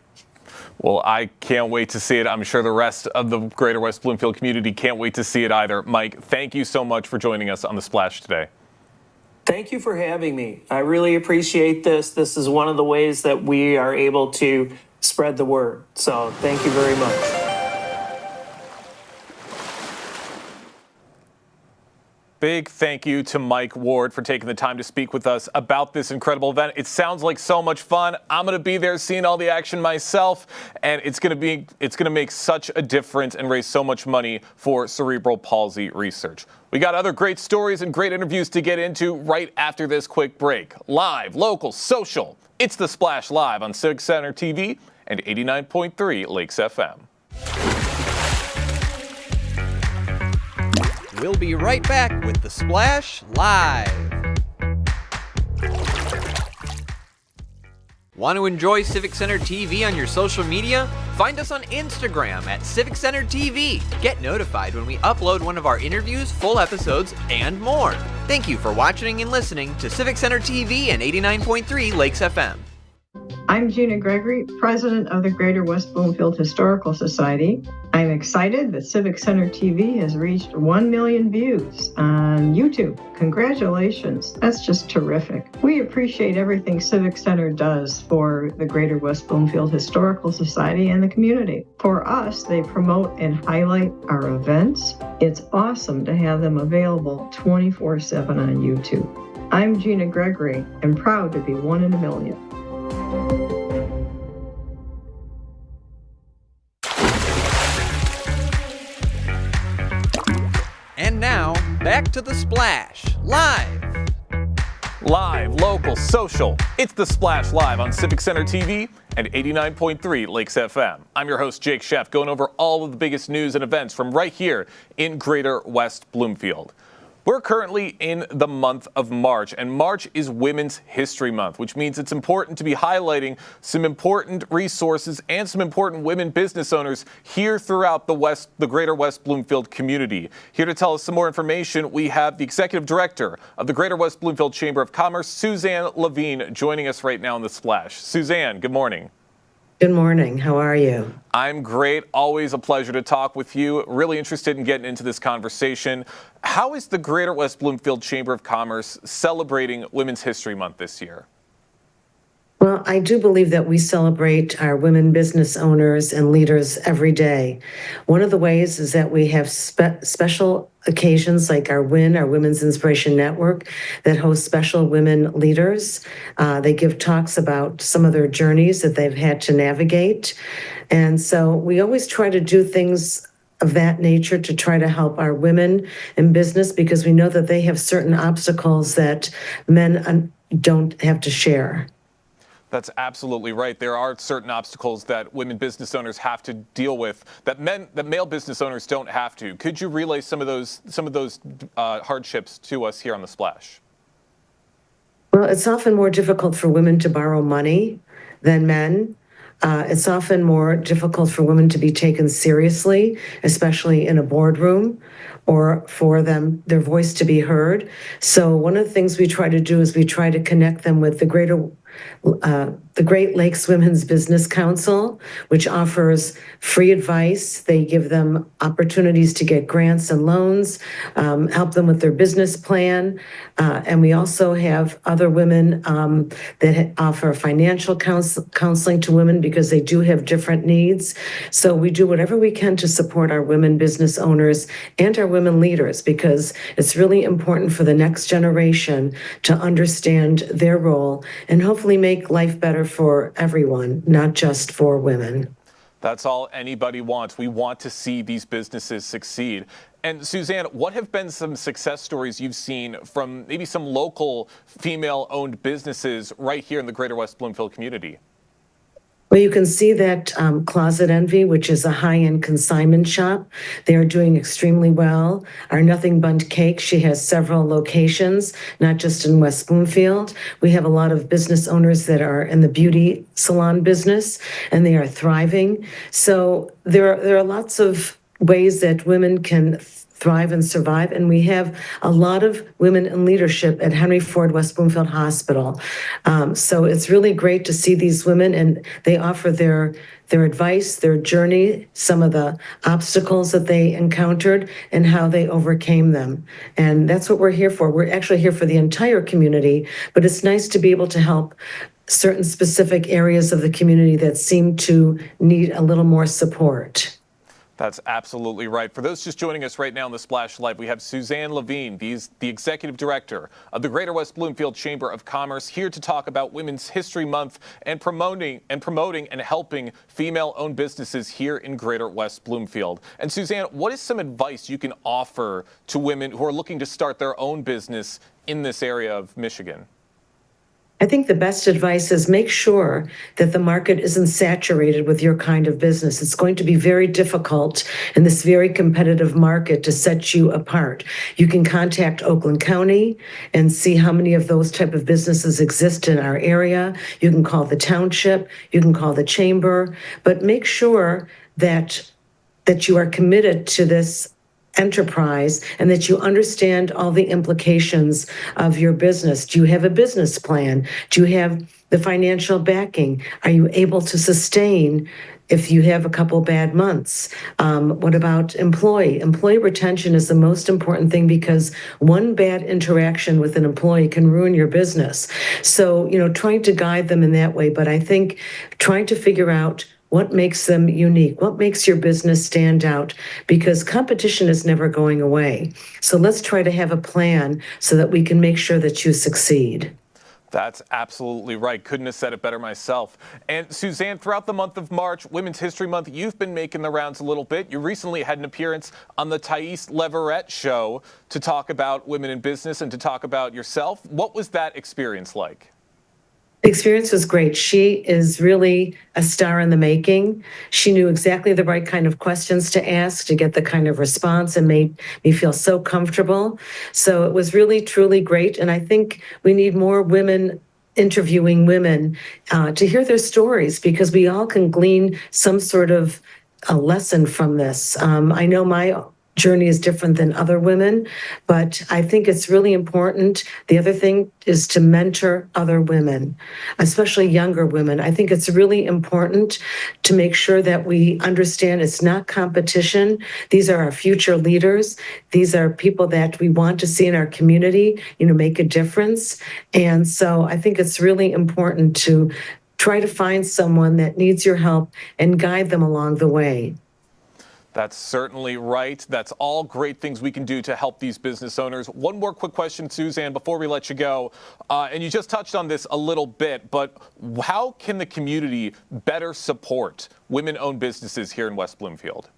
Well, I can't wait to see it. I'm sure the rest of the Greater West Bloomfield community can't wait to see it either. Mike, thank you so much for joining us on The Splash today. Thank you for having me. I really appreciate this. This is one of the ways that we are able to spread the word. So thank you very much. Big thank you to Mike Ward for taking the time to speak with us about this incredible event. It sounds like so much fun. I'm going to be there seeing all the action myself, and it's going to make such a difference and raise so much money for cerebral palsy research. We got other great stories and great interviews to get into right after this quick break. Live, local, social. It's The Splash Live on Civic Center TV and 89.3 Lakes FM. We'll be right back with The Splash Live. Want to enjoy Civic Center TV on your social media? Find us on Instagram at Civic Center TV. Get notified when we upload one of our interviews, full episodes, and more. Thank you for watching and listening to Civic Center TV and 89.3 Lakes FM. I'm Gina Gregory, president of the Greater West Bloomfield Historical Society. I'm excited that Civic Center TV has reached 1 million views on YouTube. Congratulations. That's just terrific. We appreciate everything Civic Center does for the Greater West Bloomfield Historical Society and the community. For us, they promote and highlight our events. It's awesome to have them available 24/7 on YouTube. I'm Gina Gregory and proud to be one in a million. And now, back to The Splash, live. Live, local, social. It's The Splash Live on Civic Center TV and 89.3 Lakes FM. I'm your host, Jake Sheff, going over all of the biggest news and events from right here in Greater West Bloomfield. We're currently in the month of March, and March is Women's History Month, which means it's important to be highlighting some important resources and some important women business owners here throughout the Greater West Bloomfield community. Here to tell us some more information, we have the Executive Director of the Greater West Bloomfield Chamber of Commerce, Suzanne Levine, joining us right now in The Splash. Suzanne, good morning. Good morning. How are you? I'm great. Always a pleasure to talk with you. Really interested in getting into this conversation. How is the Greater West Bloomfield Chamber of Commerce celebrating Women's History Month this year? Well, I do believe that we celebrate our women business owners and leaders every day. One of the ways is that we have special occasions like our Women's Inspiration Network, that hosts special women leaders. They give talks about some of their journeys that they've had to navigate. And so we always try to do things of that nature to try to help our women in business, because we know that they have certain obstacles that men don't have to share. That's absolutely right. There are certain obstacles that women business owners have to deal with that male business owners don't have to. Could you relay some of those hardships to us here on The Splash? Well, it's often more difficult for women to borrow money than men. It's often more difficult for women to be taken seriously, especially in a boardroom, or for their voice to be heard. So one of the things we try to do is we try to connect them with the Great Lakes Women's Business Council, which offers free advice. They give them opportunities to get grants and loans, help them with their business plan. And we also have other women that offer financial counseling to women, because they do have different needs. So we do whatever we can to support our women business owners and our women leaders, because it's really important for the next generation to understand their role and hopefully make life better for everyone, not just for women. That's all anybody wants. We want to see these businesses succeed. And Suzanne, what have been some success stories you've seen from maybe some local female-owned businesses right here in the Greater West Bloomfield community? Well, you can see that Closet Envy, which is a high-end consignment shop, they are doing extremely well. Our Nothing Bundt Cake, she has several locations, not just in West Bloomfield. We have a lot of business owners that are in the beauty salon business, and they are thriving. So there are lots of ways that women can thrive and survive. And we have a lot of women in leadership at Henry Ford West Bloomfield Hospital. So it's really great to see these women, and they offer their advice, their journey, some of the obstacles that they encountered and how they overcame them. And that's what we're here for. We're actually here for the entire community, but it's nice to be able to help certain specific areas of the community that seem to need a little more support. That's absolutely right. For those just joining us right now on the Splash Live, we have Suzanne Levine, the Executive Director of the Greater West Bloomfield Chamber of Commerce, here to talk about Women's History Month and promoting and helping female-owned businesses here in Greater West Bloomfield. And Suzanne, what is some advice you can offer to women who are looking to start their own business in this area of Michigan? I think the best advice is make sure that the market isn't saturated with your kind of business. It's going to be very difficult in this very competitive market to set you apart. You can contact Oakland County and see how many of those type of businesses exist in our area. You can call the township, you can call the chamber, but make sure that you are committed to this enterprise and that you understand all the implications of your business. Do you have a business plan? Do you have the financial backing? Are you able to sustain if you have a couple bad months? What about employee? Employee retention is the most important thing, because one bad interaction with an employee can ruin your business. So, trying to guide them in that way. But I think trying to figure out what makes them unique? What makes your business stand out? Because competition is never going away. So let's try to have a plan so that we can make sure that you succeed. That's absolutely right. Couldn't have said it better myself. And Suzanne, throughout the month of March, Women's History Month, you've been making the rounds a little bit. You recently had an appearance on the Thais Leverett show to talk about women in business and to talk about yourself. What was that experience like? The experience was great. She is really a star in the making. She knew exactly the right kind of questions to ask to get the kind of response, and made me feel so comfortable. So it was really, truly great. And I think we need more women interviewing women to hear their stories, because we all can glean some sort of a lesson from this. I know my journey is different than other women, but I think it's really important. The other thing is to mentor other women, especially younger women. I think it's really important to make sure that we understand it's not competition. These are our future leaders. These are people that we want to see in our community, make a difference. And so I think it's really important to try to find someone that needs your help and guide them along the way. That's certainly right. That's all great things we can do to help these business owners. One more quick question, Suzanne, before we let you go. And you just touched on this a little bit, but how can the community better support women-owned businesses here in West Bloomfield?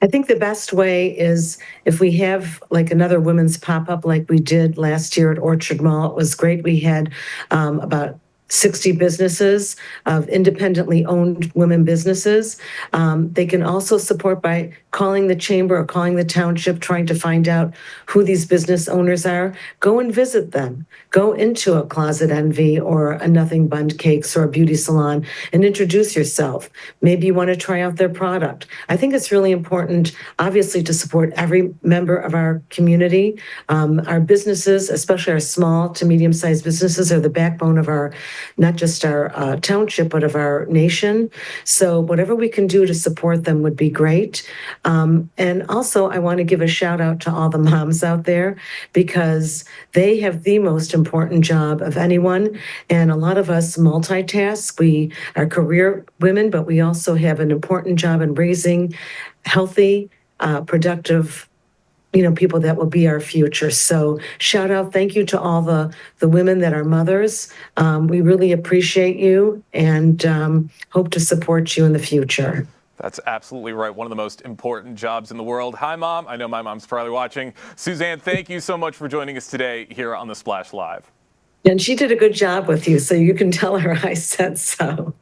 I think the best way is if we have like another women's pop-up like we did last year at Orchard Mall. It was great. We had about 60 businesses of independently owned women businesses. They can also support by calling the chamber or calling the township, trying to find out who these business owners are. Go and visit them. Go into a Closet Envy or a Nothing Bun Cakes or a beauty salon and introduce yourself. Maybe you want to try out their product. I think it's really important, obviously, to support every member of our community. Our businesses, especially our small to medium-sized businesses, are the backbone of not just our township, but of our nation. So whatever we can do to support them would be great. And also, I want to give a shout out to all the moms out there, because they have the most important job of anyone. And a lot of us multitask. We are career women, but we also have an important job in raising healthy, productive people that will be our future. So shout out, thank you to all the women that are mothers. We really appreciate you and hope to support you in the future. That's absolutely right. One of the most important jobs in the world. Hi, Mom. I know my mom's probably watching. Suzanne, thank you so much for joining us today here on the Splash Live. And she did a good job with you, so you can tell her I said so.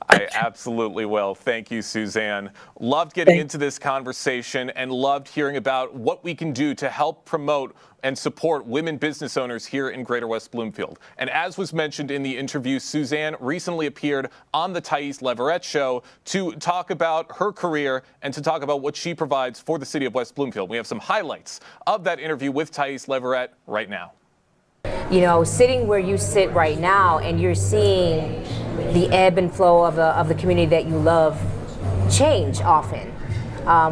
I absolutely will. Thank you, Suzanne. Loved getting into this conversation and loved hearing about what we can do to help promote and support women business owners here in Greater West Bloomfield. And as was mentioned in the interview, Suzanne recently appeared on the Thais Leverett Show to talk about her career and to talk about what she provides for the city of West Bloomfield. We have some highlights of that interview with Thais Leverett right now. You know, sitting where you sit right now and you're seeing the ebb and flow of the community that you love change often.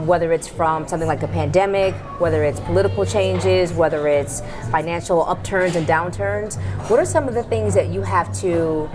Whether it's from something like a pandemic, whether it's political changes, whether it's financial upturns and downturns. What are some of the things that you have to,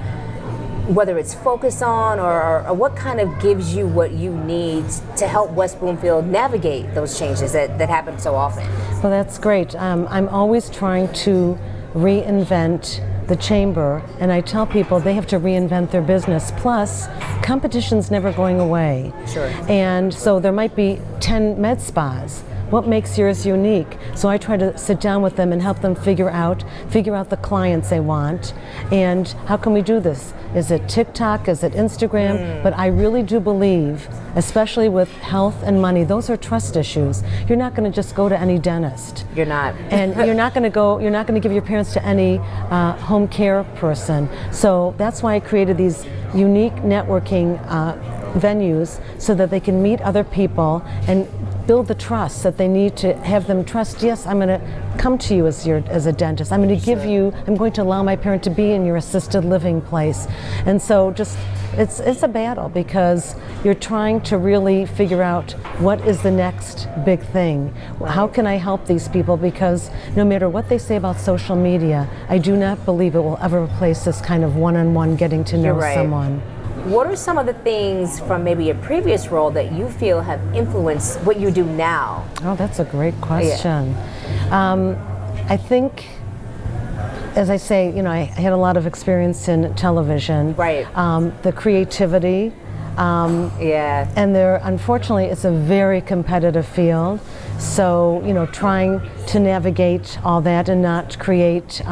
whether it's focus on or what kind of gives you what you need to help West Bloomfield navigate those changes that happen so often? Well, that's great. I'm always trying to reinvent the chamber, and I tell people they have to reinvent their business. Plus, competition's never going away. Sure. And so there might be 10 med spas. What makes yours unique? So I try to sit down with them and help them figure out the clients they want, and how can we do this? Is it TikTok? Is it Instagram? But I really do believe, especially with health and money, those are trust issues. You're not going to just go to any dentist. You're not. And you're not going to give your parents to any home care person. So that's why I created these unique networking venues so that they can meet other people and build the trust that they need to have them trust. Yes, I'm going to come to you as a dentist. I'm going to allow my parent to be in your assisted living place. And so it's a battle because you're trying to really figure out what is the next big thing. How can I help these people? Because no matter what they say about social media, I do not believe it will ever replace this kind of one-on-one getting to know someone. What are some of the things from maybe a previous role that you feel have influenced what you do now? Oh, that's a great question. I think, as I say, I had a lot of experience in television. Right. The creativity. And unfortunately, it's a very competitive field. So, trying to navigate all that and not create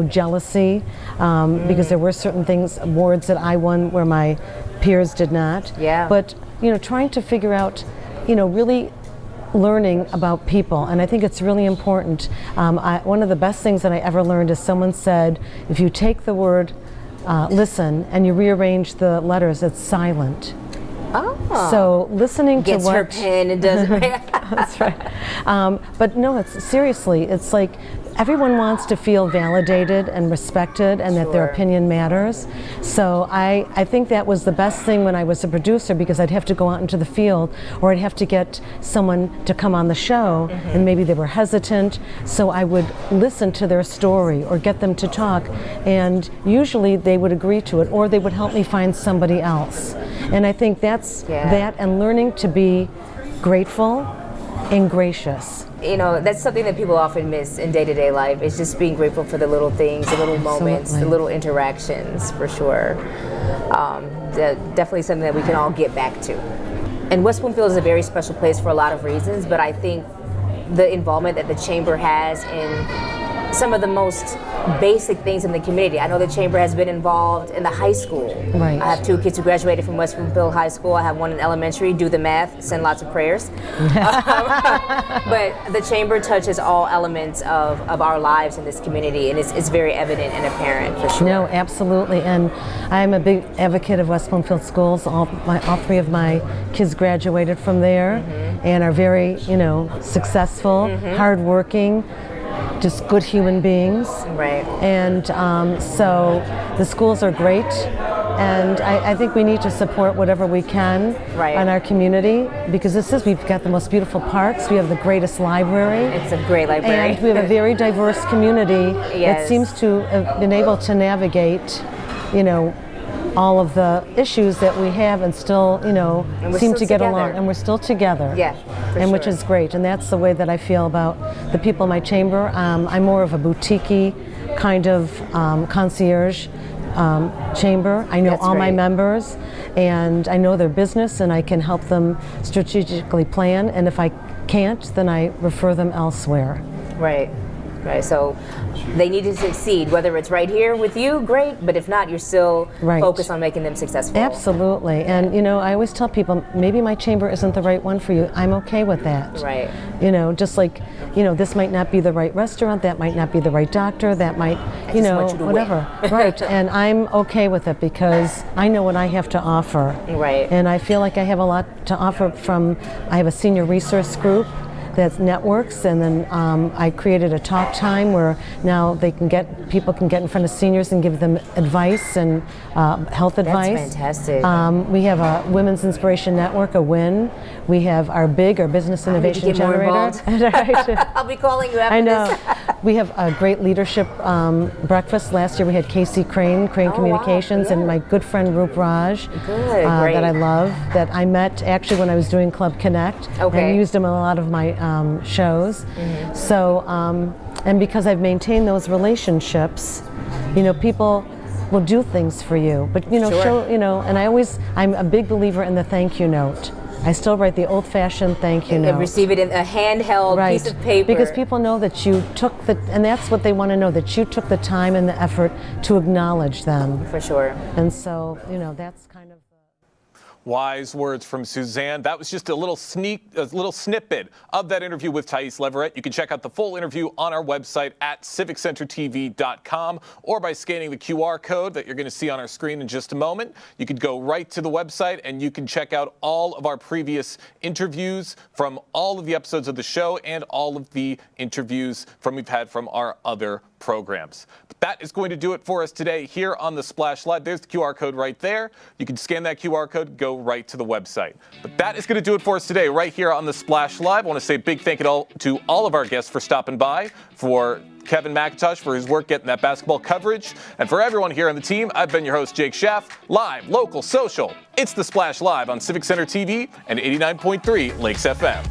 jealousy, because there were certain awards that I won where my peers did not. Yeah. But, trying to figure out, really learning about people. And I think it's really important. One of the best things that I ever learned is someone said, if you take the word listen and you rearrange the letters, it's silent. Oh. So listening to what... Gets her pen and does it. That's right. But no, it's like everyone wants to feel validated and respected and that their opinion matters. So I think that was the best thing when I was a producer, because I'd have to go out into the field or I'd have to get someone to come on the show and maybe they were hesitant. So I would listen to their story or get them to talk, and usually they would agree to it or they would help me find somebody else. And I think that's that, and learning to be grateful and gracious. That's something that people often miss in day-to-day life, is just being grateful for the little things, the little moments, the little interactions, for sure. Definitely something that we can all get back to. And West Bloomfield is a very special place for a lot of reasons, but I think the involvement that the Chamber has in some of the most basic things in the community. I know the Chamber has been involved in the high school. Right. I have 2 kids who graduated from West Bloomfield High School. I have one in elementary. Do the math, send lots of prayers. But the Chamber touches all elements of our lives in this community, and it's very evident and apparent, for sure. No, absolutely. And I'm a big advocate of West Bloomfield schools. All 3 of my kids graduated from there and are very, successful, hardworking, just good human beings. Right. And so the schools are great, and I think we need to support whatever we can on our community, because we've got the most beautiful parks, we have the greatest library. It's a great library. And we have a very diverse community that seems to have been able to navigate, all of the issues that we have and still, seem to get along. And we're still together. Yeah, for and sure. which is great. And that's the way that I feel about the people in my chamber. I'm more of a boutique-y kind of concierge chamber. I know all my members, and I know their business, and I can help them strategically plan. And if I can't, then I refer them elsewhere. Right. right? So they need to succeed, whether it's right here with you, great, but if not, you're still focused on making them successful. Absolutely. And, you know, I always tell people, maybe my chamber isn't the right one for you. I'm okay with that. Right. You know, just like, you know, this might not be the right restaurant, that might not be the right doctor, that might, you know, whatever. Right. And I'm okay with it because I know what I have to offer. Right. And I feel like I have a lot to offer I have a senior resource group that networks, and then I created a talk time where now people can get in front of seniors and give them advice and health advice. That's fantastic. We have a Women's Inspiration Network, a WIN. We have our Business Innovation Generator. I'll be calling you after I know. this. We have a great leadership breakfast. Last year we had Casey Crane Communications, and my good friend Roop Raj, great. that I love, that I met actually when I was doing Club Connect, and used him in a lot of my shows. So, and because I've maintained those relationships, you know, people will do things for you, but you know, show, you know, and I'm a big believer in the thank you note. I still write the old-fashioned thank you note. And receive it in a handheld piece of paper. Because people know that you took and that's what they want to know, that you took the time and the effort to acknowledge them. For sure. And so, you know, that's kind of Wise words from Suzanne. That was just a little snippet of that interview with Thais Leverett. You can check out the full interview on our website at civiccentertv.com or by scanning the QR code that you're going to see on our screen in just a moment. You could go right to the website and you can check out all of our previous interviews from all of the episodes of the show and all of the interviews we've had from our other programs. But that is going to do it for us today here on the Splash Live. There's the QR code right there. You can scan that QR code, go right to the website. But that is going to do it for us today right here on the Splash Live. I want to say a big thank you to all of our guests for stopping by, for Kevin McIntosh for his work getting that basketball coverage, and for everyone here on the team, I've been your host, Jake Schaff. Live, local, social. It's the Splash Live on Civic Center TV and 89.3 Lakes FM.